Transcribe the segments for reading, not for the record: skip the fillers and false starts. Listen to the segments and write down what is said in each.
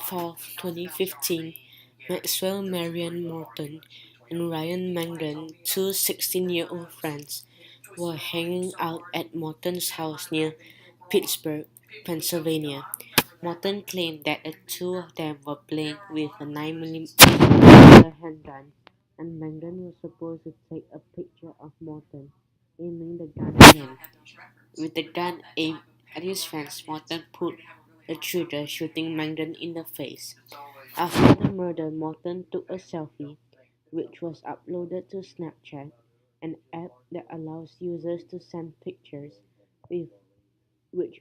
4th, 2015, Maxwell Marian Morton and Ryan Mangan, two 16-year-old friends, were hanging out at Morton's house near Pittsburgh, Pennsylvania. Morton claimed that the two of them were playing with a 9mm handgun, and Mangan was supposed to take a picture of Morton, aiming the gun at him. With the gun aimed at his friends, Morton pulled the trigger, shooting Mangan in the face. After the murder, Morton took a selfie, which was uploaded to Snapchat, an app that allows users to send pictures with which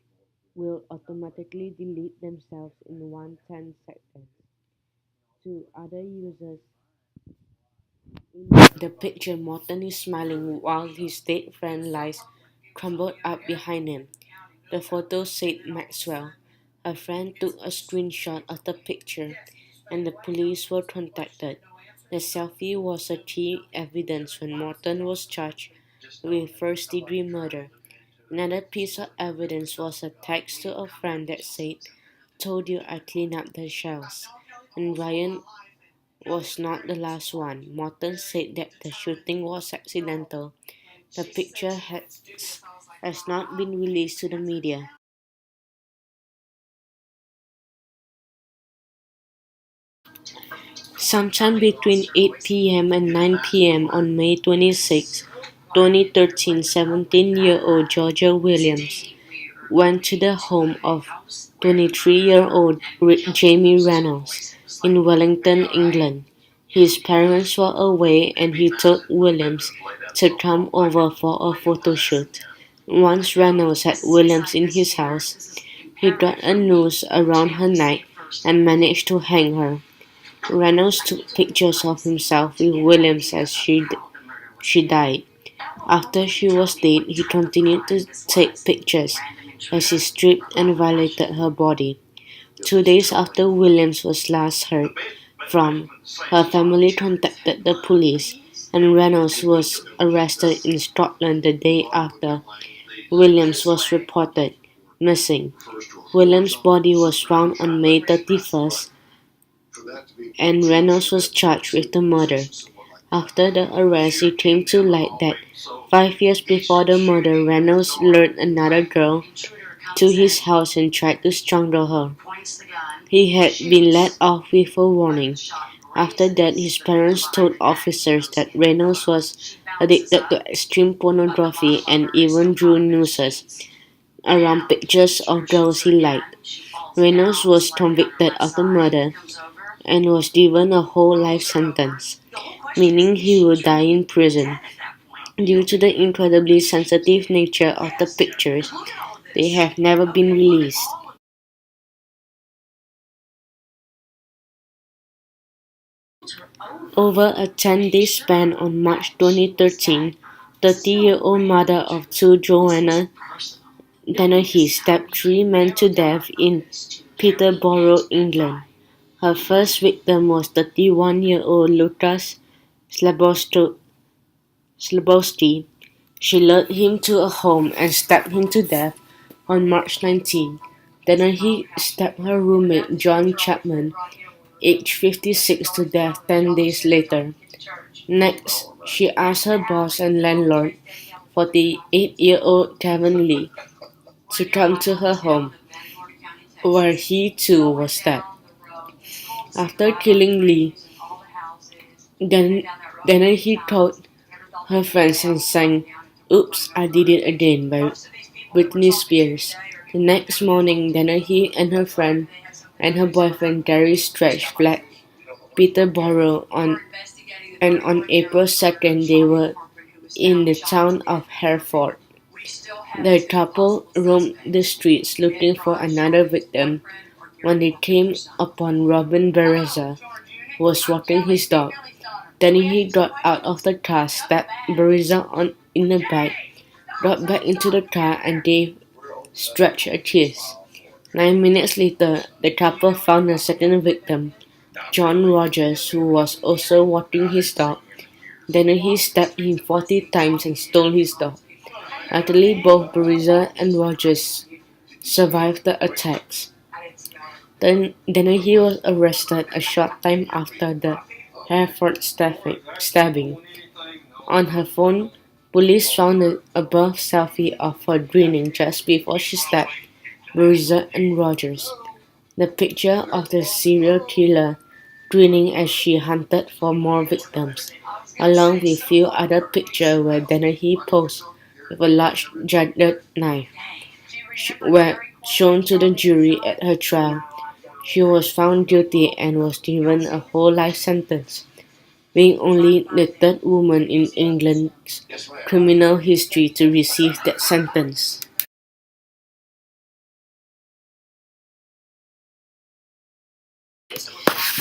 will automatically delete themselves in 1 10 seconds to other users. In the picture, Morton is smiling while his dead friend lies crumpled up behind him. The photo said Maxwell. A friend took a screenshot of the picture, and the police were contacted. The selfie was a key evidence when Morton was charged with first-degree murder. Another piece of evidence was a text to a friend that said, "Told you I cleaned up the shells." And Ryan was not the last one. Morton said that the shooting was accidental. The picture has not been released to the media. Sometime between 8 p.m. and 9 p.m. on May 26, 2013, 17-year-old Georgia Williams went to the home of 23-year-old Jamie Reynolds in Wellington, England. His parents were away and he told Williams to come over for a photo shoot. Once Reynolds had Williams in his house, he got a noose around her neck and managed to hang her. Reynolds took pictures of himself with Williams as she died. After she was dead, he continued to take pictures as he stripped and violated her body. 2 days after Williams was last heard from, her family contacted the police, and Reynolds was arrested in Scotland the day after Williams was reported missing. Williams' body was found on May 31st, and Reynolds was charged with the murder. After the arrest, it came to light that 5 years before the murder, Reynolds lured another girl to his house and tried to strangle her. He had been let off with a warning. After that, his parents told officers that Reynolds was addicted to extreme pornography and even drew nooses around pictures of girls he liked. Reynolds was convicted of the murder and was given a whole life sentence, meaning he would die in prison. Due to the incredibly sensitive nature of the pictures, they have never been released. Over a 10-day span on March 2013, 30-year-old mother of two Joanna Dennehy stabbed three men to death in Peterborough, England. Her first victim was 31-year-old Lucas Slabowski. She lured him to a home and stabbed him to death on March 19. Dennehy stabbed her roommate John Chapman, aged 56, to death 10 days later. Next, she asked her boss and landlord, 48-year-old Kevin Lee, to come to her home, where he too was stabbed. After killing Lee, Dennehy told her friends and sang "Oops, I Did It Again" by Britney Spears. The next morning, Dennehy and her friend and her boyfriend Gary Stretch fled Peterborough and on April 2nd they were in the town of Hereford. The couple roamed the streets looking for another victim when they came upon Robin Bereza, who was walking his dog. Then he got out of the car, stabbed Bereza in the back, got back into the car and gave Stretch a kiss. 9 minutes later, the couple found a second victim, John Rogers, who was also walking his dog. Then he stabbed him 40 times and stole his dog. Luckily, both Bereza and Rogers survived the attacks. Then he was arrested a short time after the Hereford stabbing. On her phone, police found a above selfie of her grinning just before she stabbed Buriza and Rogers. The picture of the serial killer grinning as she hunted for more victims, along with few other pictures where Dennehy posed with a large jagged knife, were shown to the jury at her trial. She was found guilty and was given a whole life sentence, being only the third woman in England's criminal history to receive that sentence.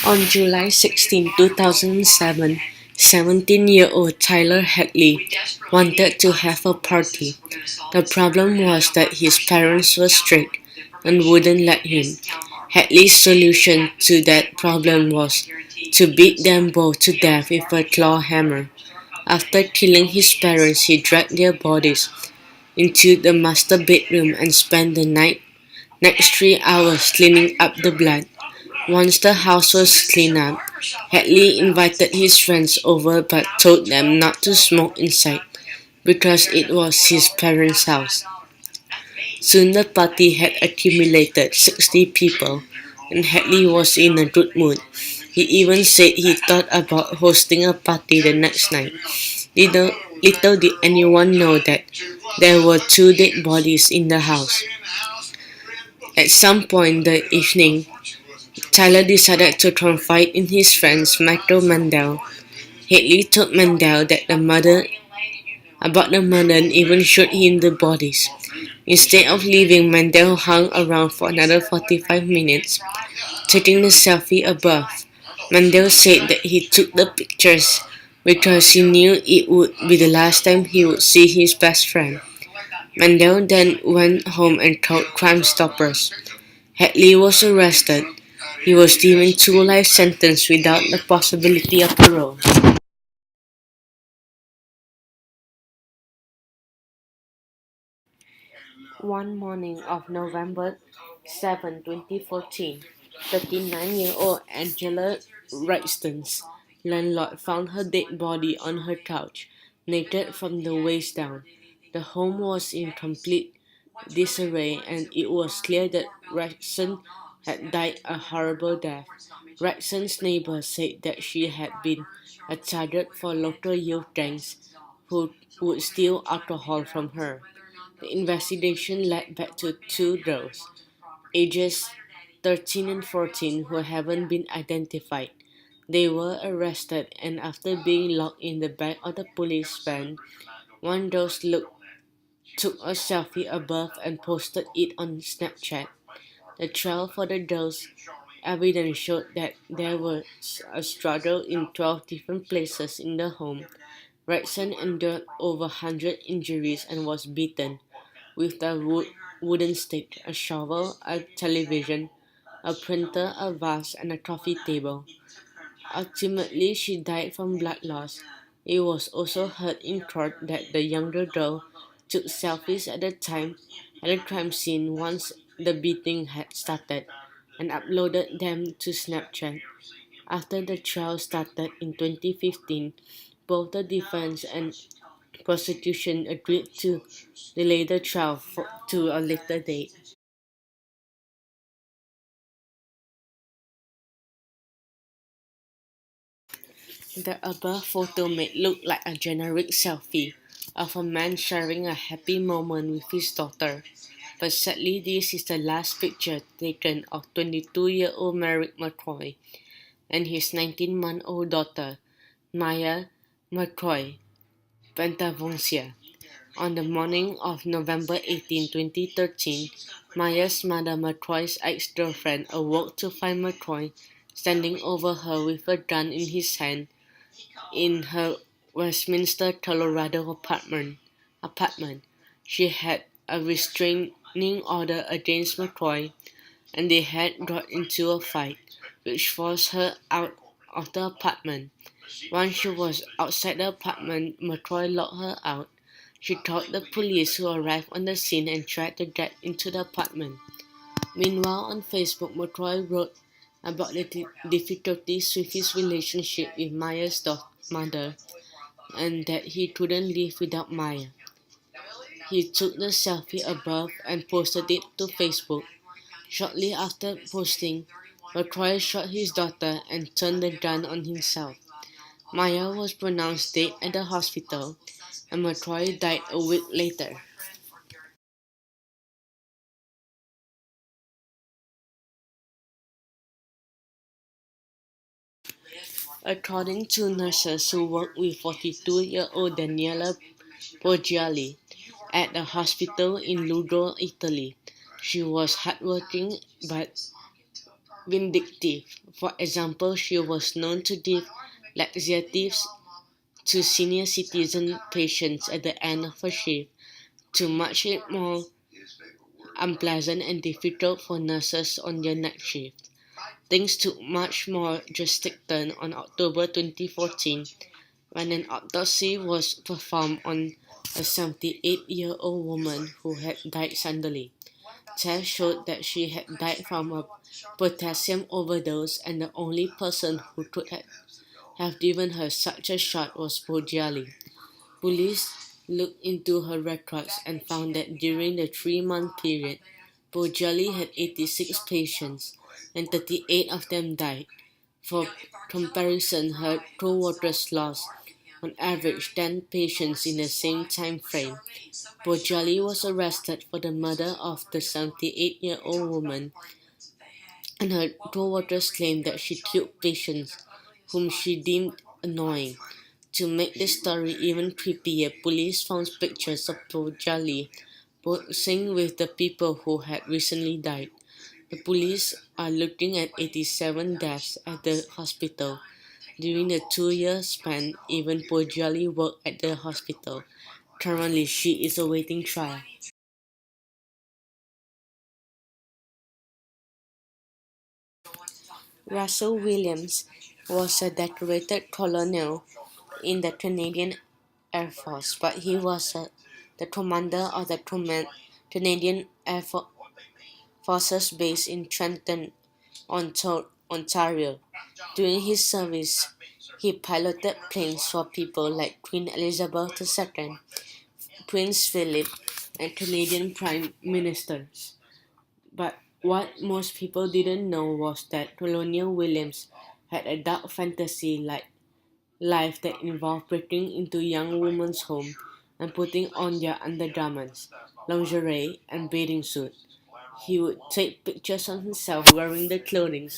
On July 16, 2007, 17-year-old Tyler Hadley wanted to have a party. The problem was that his parents were strict and wouldn't let him. Hadley's solution to that problem was to beat them both to death with a claw hammer. After killing his parents, he dragged their bodies into the master bedroom and spent the next 3 hours cleaning up the blood. Once the house was cleaned up, Hadley invited his friends over but told them not to smoke inside because it was his parents' house. Soon the party had accumulated 60 people, and Hadley was in a good mood. He even said he thought about hosting a party the next night. Little, little did anyone know that there were two dead bodies in the house. At some point the evening, Tyler decided to confide in his friend Michael Mandel. Hadley told Mandel that about the murder and even showed him the bodies. Instead of leaving, Mandel hung around for another 45 minutes, taking the selfie above. Mandel said that he took the pictures because he knew it would be the last time he would see his best friend. Mandel then went home and called Crime Stoppers. Hadley was arrested. He was given 2 life sentences without the possibility of parole. One morning of November 7, 2014, 39-year-old Angela Wrightston's landlord found her dead body on her couch, naked from the waist down. The home was in complete disarray, and it was clear that Wrightson had died a horrible death. Wrightson's neighbors said that she had been a target for local youth gangs who would steal alcohol from her. The investigation led back to two girls, ages 13 and 14, who haven't been identified. They were arrested, and after being locked in the back of the police van, one girl took a selfie above and posted it on Snapchat. The trial for the girls' evidence showed that there was a struggle in 12 different places in the home. Wrightson endured over 100 injuries and was beaten with a wooden stick, a shovel, a television, a printer, a vase, and a coffee table. Ultimately, she died from blood loss. It was also heard in court that the younger girl took selfies at the crime scene once the beating had started and uploaded them to Snapchat. After the trial started in 2015, both the defense and prosecution agreed to delay the trial to a later date. The above photo may look like a generic selfie of a man sharing a happy moment with his daughter, but sadly this is the last picture taken of 22-year-old Merrick McCoy and his 19-month-old daughter, Maya McCoy Pentavoncia. On the morning of November 18, 2013, Maya's mother, McCoy's ex-girlfriend, awoke to find McCoy standing over her with a gun in his hand in her Westminster, Colorado apartment. She had a restraining order against McCoy, and they had got into a fight, which forced her out of the apartment. Once she was outside the apartment, McCoy locked her out. She called the police, who arrived on the scene and tried to get into the apartment. Meanwhile, on Facebook, McCoy wrote about the difficulties with his relationship with Maya's mother and that he couldn't live without Maya. He took the selfie above and posted it to Facebook. Shortly after posting, McCoy shot his daughter and turned the gun on himself. Maya was pronounced dead at the hospital, and McCoy died a week later. According to nurses who worked with 42-year-old Daniela Poggiali at a hospital in Lugo, Italy, she was hardworking but vindictive. For example, she was known to give laxatives to senior citizen patients at the end of her shift to make it more unpleasant and difficult for nurses on their night shift. Things took much more drastic turn on October 2014 when an autopsy was performed on a 78-year-old woman who had died suddenly. Tests showed that she had died from a potassium overdose, and the only person who could have given her such a shot was Poggiali. Police looked into her records and found that during the 3-month period, Poggiali had 86 patients, and 38 of them died. For comparison, her co-workers lost, on average, 10 patients in the same time frame. Poggiali was arrested for the murder of the 78-year-old woman, and her co-workers claimed that she killed patients whom she deemed annoying. To make the story even creepier, police found pictures of Poggiali posing with the people who had recently died. The police are looking at 87 deaths at the hospital. During the 2-year span, even Poggiali worked at the hospital. Currently, she is awaiting trial. Russell Williams was a decorated colonel in the Canadian Air Force, but he was the commander of the Canadian Air Forces base in Trenton, Ontario. During his service, he piloted planes for people like Queen Elizabeth II, Prince Philip, and Canadian Prime Ministers. But what most people didn't know was that Colonel Williams had a dark fantasy like life that involved breaking into young women's homes and putting on their undergarments, lingerie, and bathing suit. He would take pictures of himself wearing the clothing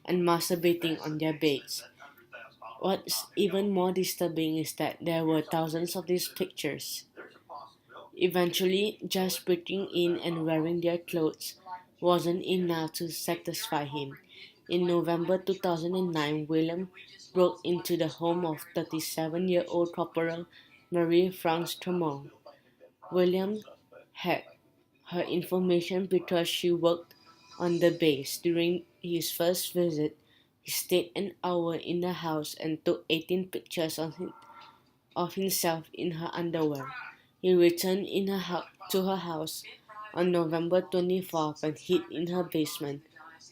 and masturbating on their beds. What's even more disturbing is that there were thousands of these pictures. Eventually, just breaking in and wearing their clothes wasn't enough to satisfy him. In November 2009, William broke into the home of 37-year-old Corporal Marie-France Tremont. William had her information because she worked on the base. During his first visit, he stayed an hour in the house and took 18 pictures of himself in her underwear. He returned to her house on November 24th and hid in her basement,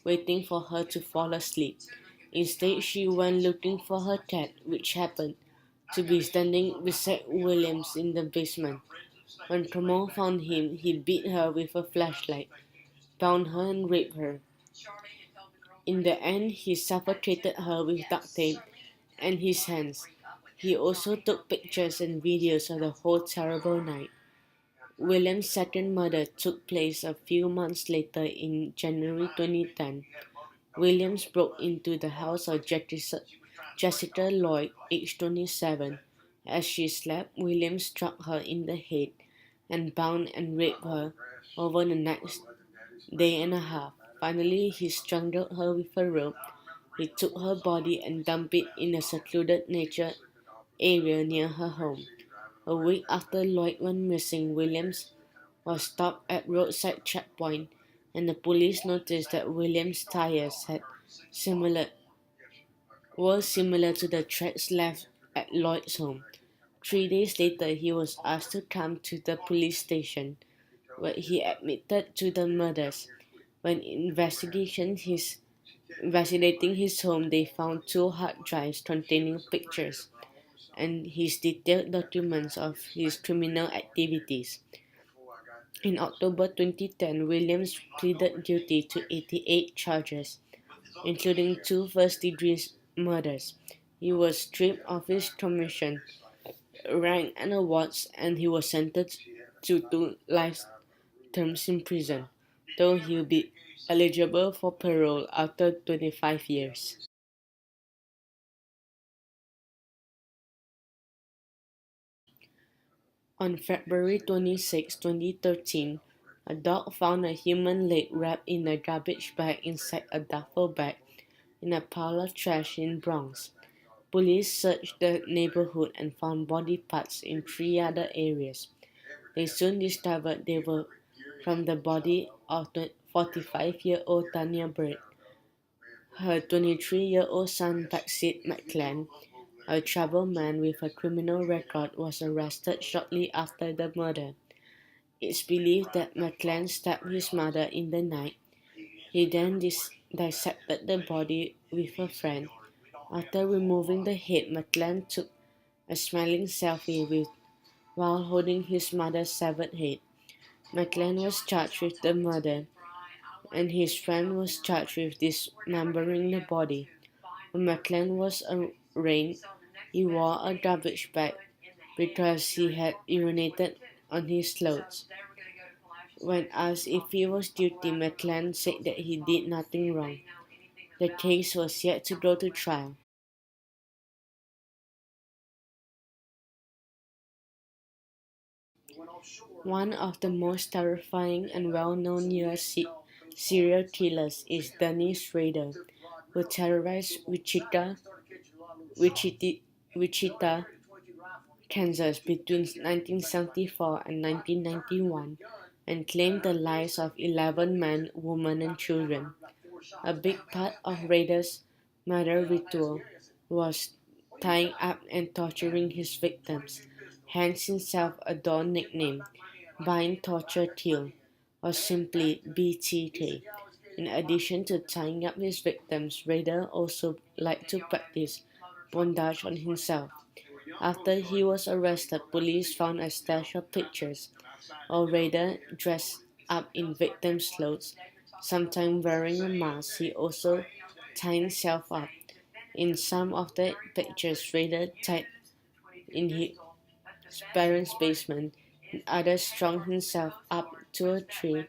waiting for her to fall asleep. Instead, she went looking for her cat, which happened to be standing beside Williams in the basement. When Tremont found him, he beat her with a flashlight, bound her, and raped her. In the end, he suffocated her with duct tape and his hands. He also took pictures and videos of the whole terrible night. William's second murder took place a few months later in January 2010. Williams broke into the house of Jessica Lloyd, aged 27. As she slept, Williams struck her in the head and bound and raped her over the next day and a half. Finally, he strangled her with a rope. He took her body and dumped it in a secluded nature area near her home. A week after Lloyd went missing, Williams was stopped at roadside checkpoint, and the police noticed that Williams' tires similar were similar to the tracks left at Lloyd's home. 3 days later, he was asked to come to the police station, where he admitted to the murders. When investigating his home, they found two hard drives containing pictures and his detailed documents of his criminal activities. In October 2010, Williams pleaded guilty to 88 charges, including two first-degree murders. He was stripped of his commission, rank, and awards, and he was sentenced to 2 life terms in prison, though he will be eligible for parole after 25 years. On February 26, 2013, a dog found a human leg wrapped in a garbage bag inside a duffel bag in a pile of trash in Bronx. Police searched the neighborhood and found body parts in 3 other areas. They soon discovered they were from the body of 45-year-old Tanya Bird, her 23-year-old son Paxit McClan, a troubled man with a criminal record, was arrested shortly after the murder. It's believed that McClan stabbed his mother in the night. He then dissected the body with a friend. After removing the head, McClan took a smiling selfie while holding his mother's severed head. McClan was charged with the murder, and his friend was charged with dismembering the body. When McClan was arraigned, he wore a garbage bag because he had urinated on his clothes. When asked if he was guilty, McClan said that he did nothing wrong. The case was yet to go to trial. One of the most terrifying and well-known U.S. serial killers is Dennis Rader, who terrorized Wichita, Kansas between 1974 and 1991 and claimed the lives of 11 men, women, and children. A big part of Rader's murder ritual was tying up and torturing his victims, hence his self-adorned nickname, Bind, Torture, Kill, or simply BTK. In addition to tying up his victims, Rader also liked to practice bondage on himself. After he was arrested, police found a stash of pictures of Rader dressed up in victims' clothes, sometimes wearing a mask. He also tied himself up. In some of the pictures, Rader tied in his parents' basement, in others strung himself up to a tree.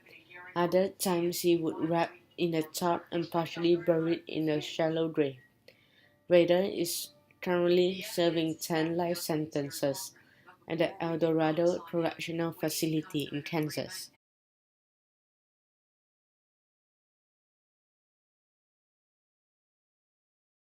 Other times he would wrap in a tarp and partially buried in a shallow grave. Rader is currently serving 10 life sentences at the El Dorado Correctional Facility in Kansas.